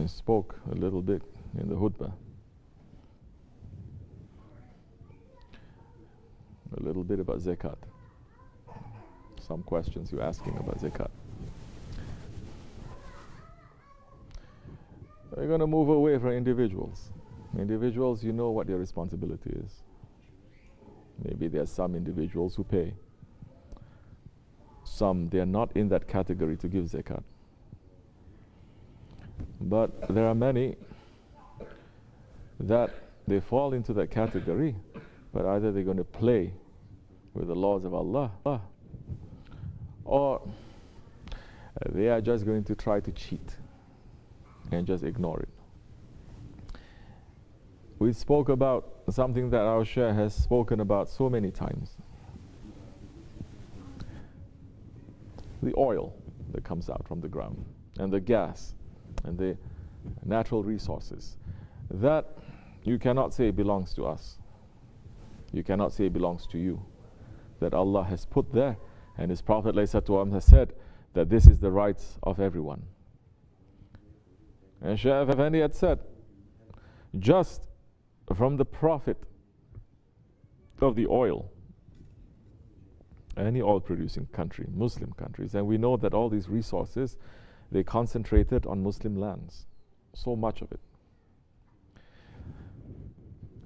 I spoke a little bit in the khutbah. A little bit about zakat. Some questions you're asking about zakat. We're going to move away from individuals. Individuals, you know what their responsibility is. Maybe there are some individuals who pay. Some, they are not in that category to give zakat. But there are many that they fall into that category, but either they're going to play with the laws of Allah, or they are just going to try to cheat and just ignore it. We spoke about something that our Shaykh has spoken about so many times. The oil that comes out from the ground, and the gas, and the natural resources. That you cannot say belongs to us. You cannot say it belongs to you. That Allah has put there, and His Prophet ﷺ has said that this is the rights of everyone. And Shaykh Effendi had said, just from the profit of the oil, any oil producing country, Muslim countries, and we know that all these resources, they concentrated on Muslim lands, so much of it.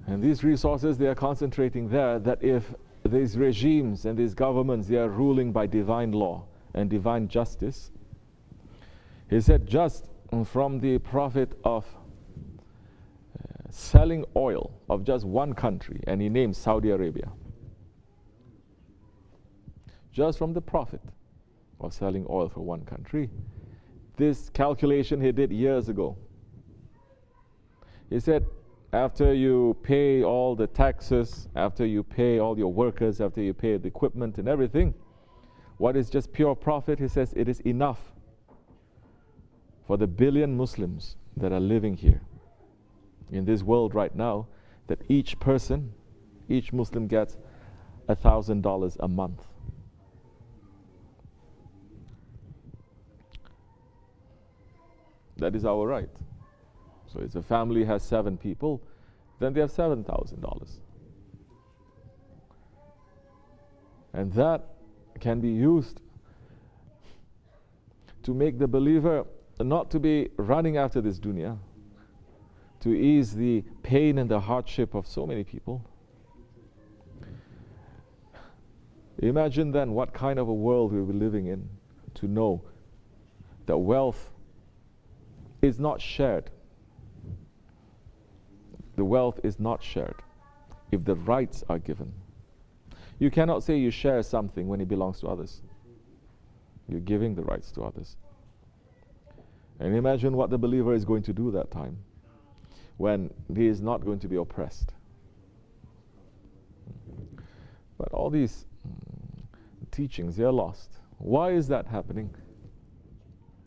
And these resources, they are concentrating there, that if these regimes and these governments, they are ruling by divine law and divine justice, he said just from the profit of selling oil of just one country, and he named Saudi Arabia, just from the profit of selling oil for one country. This calculation he did years ago. He said, after you pay all the taxes, after you pay all your workers, after you pay the equipment and everything, what is just pure profit, he says, it is enough for the billion Muslims that are living here in this world right now, that each person, each Muslim gets $1,000 a month. That is our right. So if a family has 7 people, then they have $7,000. And that can be used to make the believer not to be running after this dunya, to ease the pain and the hardship of so many people. Imagine then what kind of a world we'll be living in, to know that wealth is not shared. The wealth is not shared if the rights are given. You cannot say you share something when it belongs to others. You're giving the rights to others. And imagine what the believer is going to do that time, when he is not going to be oppressed. But all these teachings, they are lost. Why is that happening?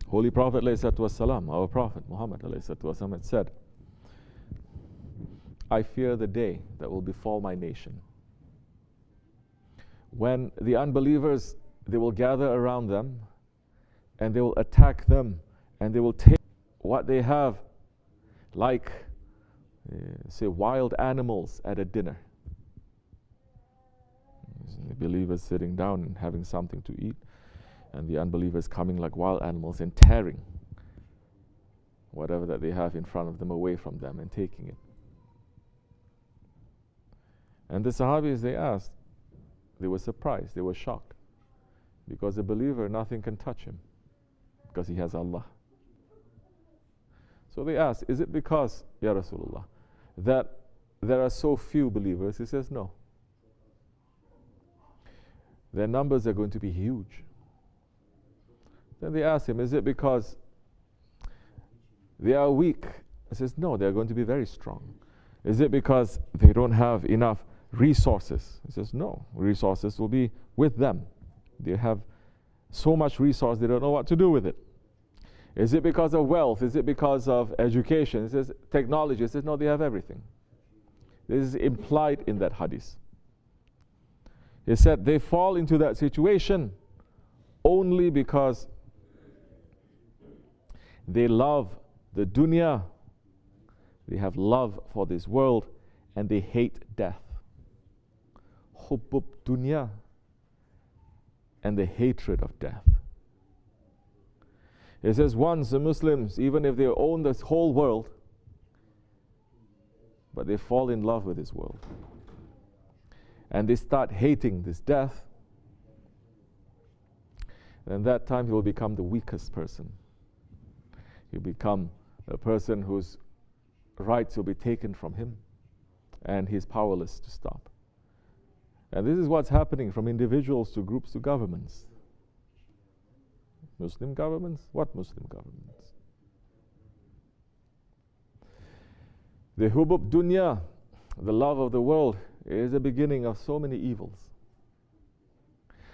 Holy Prophet ﷺ, our Prophet Muhammad ﷺ, had said, I fear the day that will befall my nation, when the unbelievers, they will gather around them and they will attack them, and they will take what they have, like say wild animals at a dinner. The believers sitting down and having something to eat, and the unbelievers coming like wild animals and tearing whatever that they have in front of them away from them and taking it. And the Sahabis, they asked, they were surprised, they were shocked, because the believer, nothing can touch him, because he has Allah. So they asked, is it because, Ya Rasulullah, that there are so few believers? He says, no. Their numbers are going to be huge. Then they asked him, is it because they are weak? He says, no, they are going to be very strong. Is it because they don't have enough resources? He says, no, resources will be with them. They have so much resource, they don't know what to do with it. Is it because of wealth? Is it because of education? He says, technology. He says, no, they have everything. This is implied in that hadith. He said they fall into that situation only because they love the dunya. They have love for this world and they hate death. Hubbub dunya, and the hatred of death. It says once the Muslims, even if they own this whole world, but they fall in love with this world. And they start hating this death, then that time he will become the weakest person. He'll become a person whose rights will be taken from him, and he's powerless to stop. And this is what's happening from individuals to groups to governments. Muslim governments? What Muslim governments? The hubub dunya, the love of the world, is the beginning of so many evils.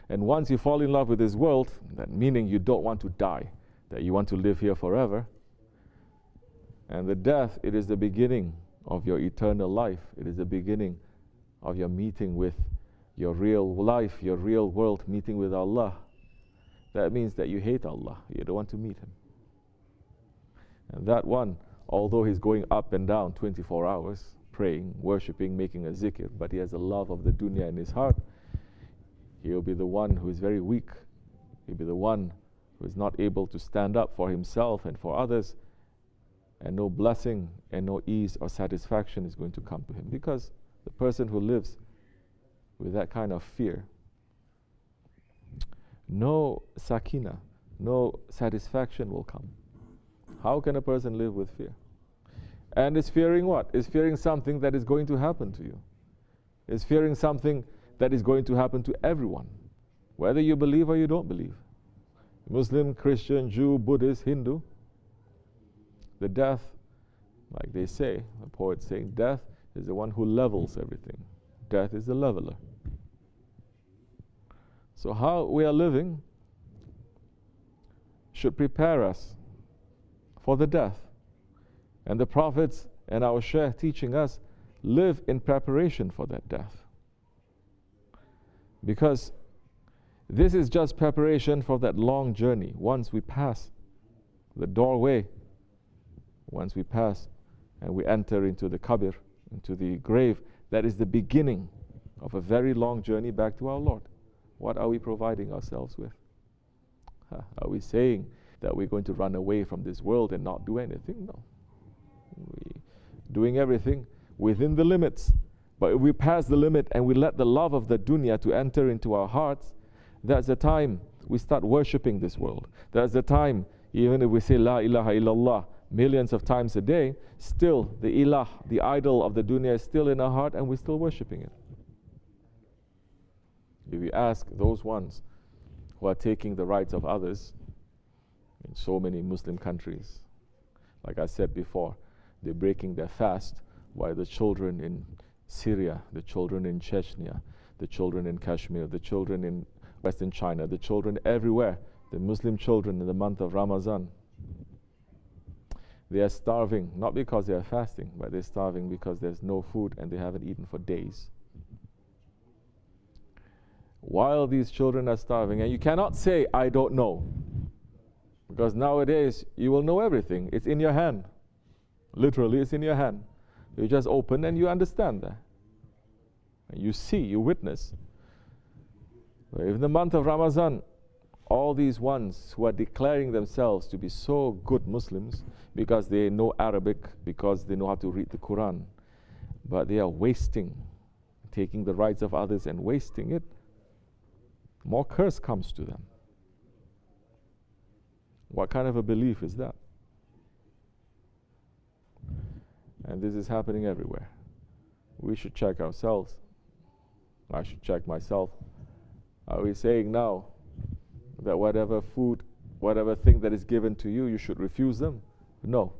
And once you fall in love with this world, that meaning you don't want to die, that you want to live here forever. And the death, it is the beginning of your eternal life. It is the beginning of your meeting with your real life, your real world, meeting with Allah. That means that you hate Allah. You don't want to meet Him. And that one, although he's going up and down 24 hours, praying, worshipping, making a zikr, but he has a love of the dunya in his heart, he'll be the one who is very weak. He'll be the one who is not able to stand up for himself and for others, and no blessing and no ease or satisfaction is going to come to him, because the person who lives with that kind of fear, no sakina, no satisfaction will come. How can a person live with fear? And is fearing what? Is fearing something that is going to happen to you. Is fearing something that is going to happen to everyone, whether you believe or you don't believe. Muslim, Christian, Jew, Buddhist, Hindu. The death, like they say, the poet saying, death is the one who levels everything. Death is the leveler. So how we are living should prepare us for the death. And the prophets and our Shaykh teaching us, live in preparation for that death. Because this is just preparation for that long journey. Once we pass the doorway, once we pass and we enter into the qabr, into the grave, that is the beginning of a very long journey back to our Lord. What are we providing ourselves with? Are we saying that we're going to run away from this world and not do anything? No. We're doing everything within the limits. But if we pass the limit and we let the love of the dunya to enter into our hearts, that's the time we start worshipping this world. That's the time, even if we say La ilaha illallah millions of times a day, still the ilah, the idol of the dunya, is still in our heart and we're still worshipping it. If you ask those ones who are taking the rights of others in so many Muslim countries, like I said before, they're breaking their fast, while the children in Syria, the children in Chechnya, the children in Kashmir, the children in Western China, the children everywhere, the Muslim children in the month of Ramadan, they are starving, not because they are fasting, but they're starving because there's no food and they haven't eaten for days. While these children are starving, and you cannot say, I don't know, because nowadays you will know everything. It's in your hand. Literally, it's in your hand. You just open and you understand that. And you see, you witness. But in the month of Ramadan, all these ones who are declaring themselves to be so good Muslims because they know Arabic, because they know how to read the Quran, but they are wasting, taking the rights of others and wasting it, more curse comes to them. What kind of a belief is that? And this is happening everywhere. We should check ourselves. I should check myself. Are we saying now that whatever food, whatever thing that is given to you, you should refuse them? No.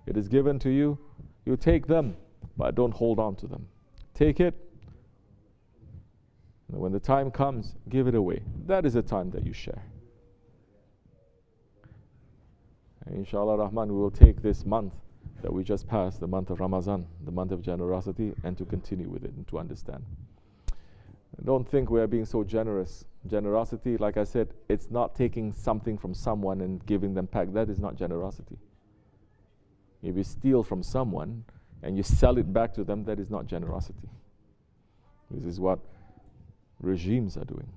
It is given to you, you take them, but don't hold on to them. Take it, and when the time comes, give it away. That is the time that you share. And inshallah Rahman, we will take this month that we just passed, the month of Ramadan, the month of generosity, and to continue with it and to understand. Don't think we are being so generous. Generosity, like I said, it's not taking something from someone and giving them back. That is not generosity. If you steal from someone and you sell it back to them, that is not generosity. This is what regimes are doing.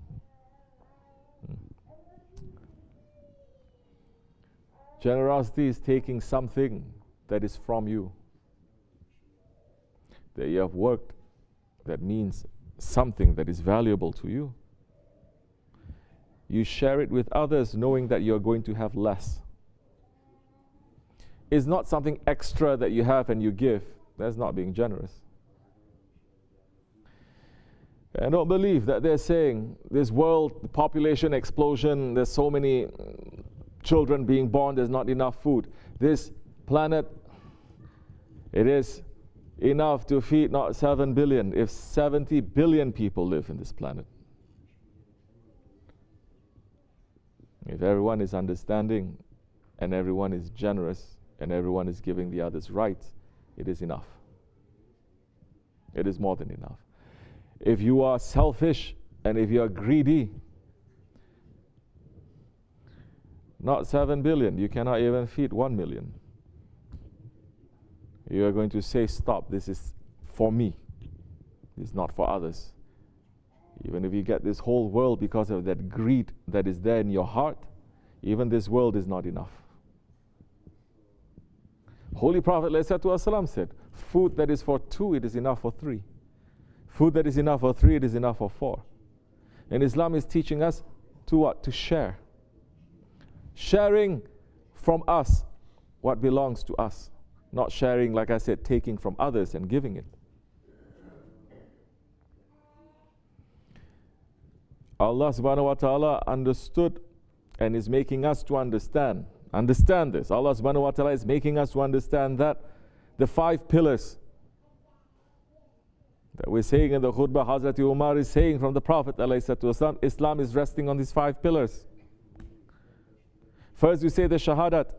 Generosity is taking something that is from you, that you have worked, that means something that is valuable to you. You share it with others knowing that you're going to have less. It's not something extra that you have and you give. That's not being generous. And don't believe that they're saying this world, the population explosion, there's so many children being born, there's not enough food. This planet, it is enough to feed not 7 billion, if 70 billion people live in this planet. If everyone is understanding and everyone is generous and everyone is giving the others rights, it is enough. It is more than enough. If you are selfish and if you are greedy, not 7 billion, you cannot even feed 1 million. You are going to say, stop, this is for me. This is not for others. Even if you get this whole world because of that greed that is there in your heart, even this world is not enough. Holy Prophet ﷺ said, food that is for 2, it is enough for 3. Food that is enough for 3, it is enough for 4. And Islam is teaching us to what? To share. Sharing from us what belongs to us. Not sharing, like I said, taking from others and giving it. Allah subhanahu wa ta'ala understood and is making us to understand. Understand this. Allah subhanahu wa ta'ala is making us to understand that the 5 pillars that we're saying in the khutbah, Hazrat Umar is saying from the Prophet ﷺ, Islam is resting on these 5 pillars. First you say the shahadat,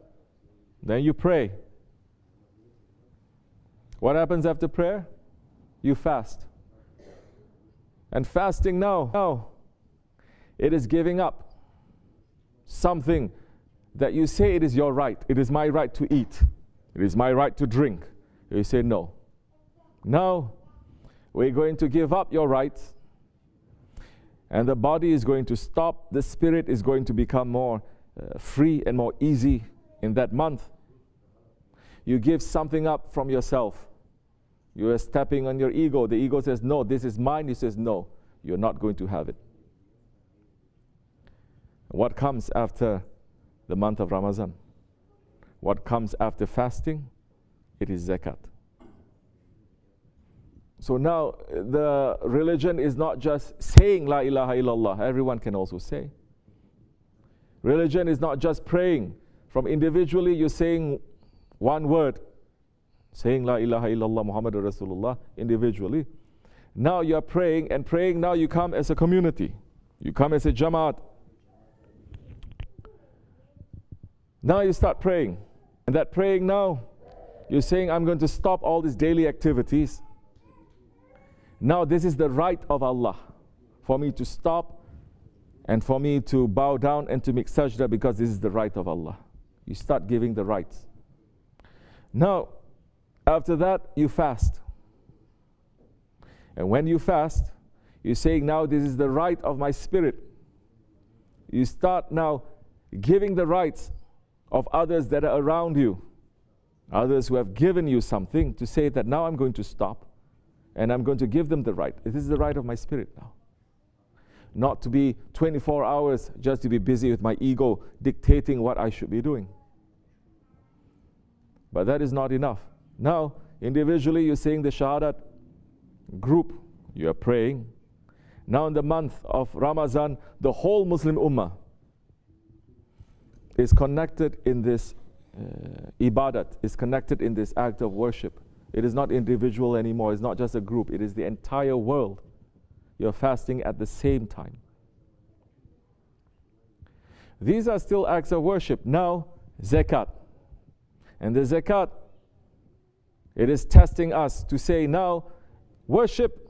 then you pray. What happens after prayer? You fast. And fasting now, it is giving up something that you say it is your right. It is my right to eat. It is my right to drink. You say no. Now, we're going to give up your rights, and the body is going to stop. The spirit is going to become more free and more easy in that month. You give something up from yourself. You are stepping on your ego. The ego says, no, this is mine. He says, no, you're not going to have it. What comes after the month of Ramadan? What comes after fasting? It is zakat. So now the religion is not just saying La ilaha illallah. Everyone can also say. Religion is not just praying. From individually you're saying one word, saying La ilaha illallah Muhammadur Rasulullah individually. Now you're praying, and praying now you come as a community. You come as a jamaat. Now you start praying. And that praying now, you're saying, I'm going to stop all these daily activities. Now this is the right of Allah for me to stop and for me to bow down and to make sajda, because this is the right of Allah. You start giving the rights. Now, after that, you fast. And when you fast, you're saying, now this is the right of my spirit. You start now giving the rights of others that are around you, others who have given you something, to say that now I'm going to stop and I'm going to give them the right. This is the right of my spirit now. Not to be 24 hours just to be busy with my ego dictating what I should be doing. But that is not enough. Now, individually you're saying the shahadat, group, you are praying. Now in the month of Ramadan, the whole Muslim ummah is connected in this ibadat, is connected in this act of worship. It is not individual anymore. It's not just a group. It is the entire world. You're fasting at the same time. These are still acts of worship. Now, zakat. And the zakat, it is testing us to say now, worship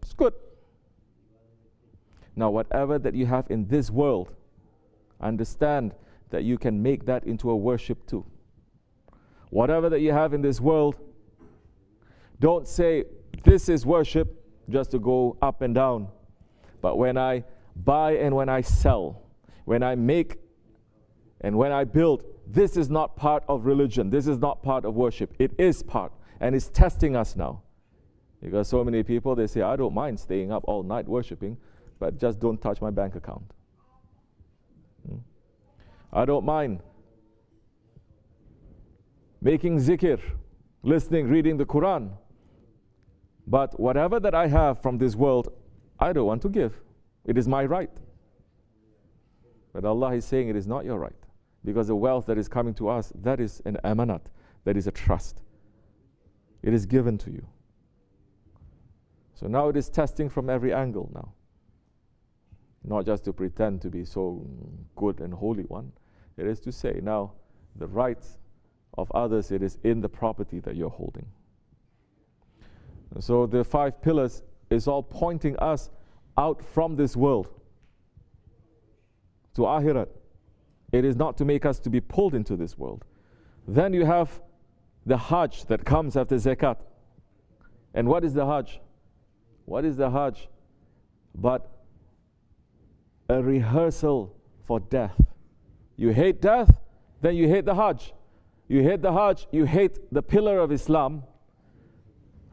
is good. Now, whatever that you have in this world, understand that you can make that into a worship too. Whatever that you have in this world, don't say, this is worship, just to go up and down. But when I buy and when I sell, when I make and when I build, this is not part of religion. This is not part of worship. It is part, and it's testing us now. Because so many people, they say, I don't mind staying up all night worshiping, but just don't touch my bank account. I don't mind making zikr, listening, reading the Quran, but whatever that I have from this world, I don't want to give. It is my right. But Allah is saying it is not your right, because the wealth that is coming to us, that is an amanat, that is a trust. It is given to you. So now it is testing from every angle now. Not just to pretend to be so good and holy one. It is to say now the rights of others, it is in the property that you're holding. And so the 5 pillars is all pointing us out from this world to Akhirat. It is not to make us to be pulled into this world. Then you have the Hajj that comes after Zakat. And what is the Hajj? What is the Hajj? But a rehearsal for death. You hate death, then you hate the Hajj. You hate the Hajj, you hate the pillar of Islam.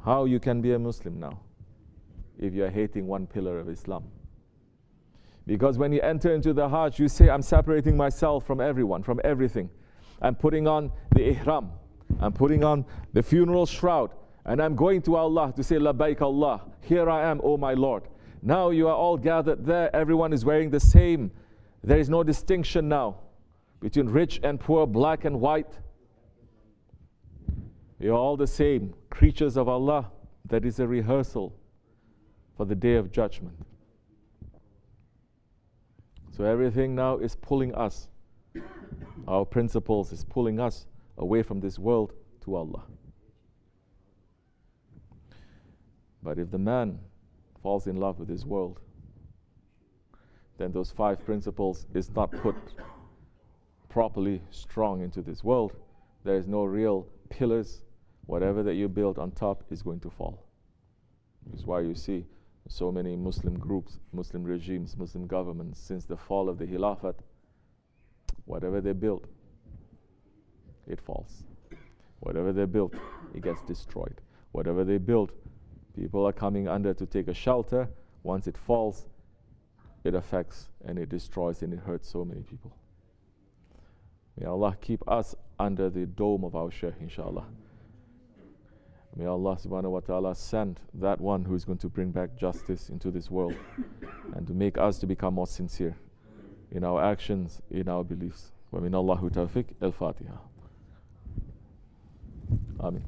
How you can be a Muslim now if you are hating one pillar of Islam? Because when you enter into the Hajj, you say, I'm separating myself from everyone, from everything. I'm putting on the ihram. I'm putting on the funeral shroud. And I'm going to Allah to say, Labbaik Allah. Here I am, O my Lord. Now you are all gathered there. Everyone is wearing the same. There is no distinction now between rich and poor, black and white. You're all the same creatures of Allah. That is a rehearsal for the day of judgment. So everything now is pulling us. Our principles is pulling us away from this world to Allah. But if the man falls in love with this world, then those 5 principles is not put properly strong into this world. There is no real pillars. Whatever that you build on top is going to fall. This is why you see so many Muslim groups, Muslim regimes, Muslim governments, since the fall of the Khilafat, whatever they build, it falls. Whatever they built, it gets destroyed. Whatever they build, people are coming under to take a shelter. Once it falls, it affects and it destroys and it hurts so many people. May Allah keep us under the dome of our Shaykh, inshallah. May Allah subhanahu wa ta'ala send that one who is going to bring back justice into this world and to make us to become more sincere in our actions, in our beliefs. Wa min Allahu tawfiq. Al-Fatiha. Amin.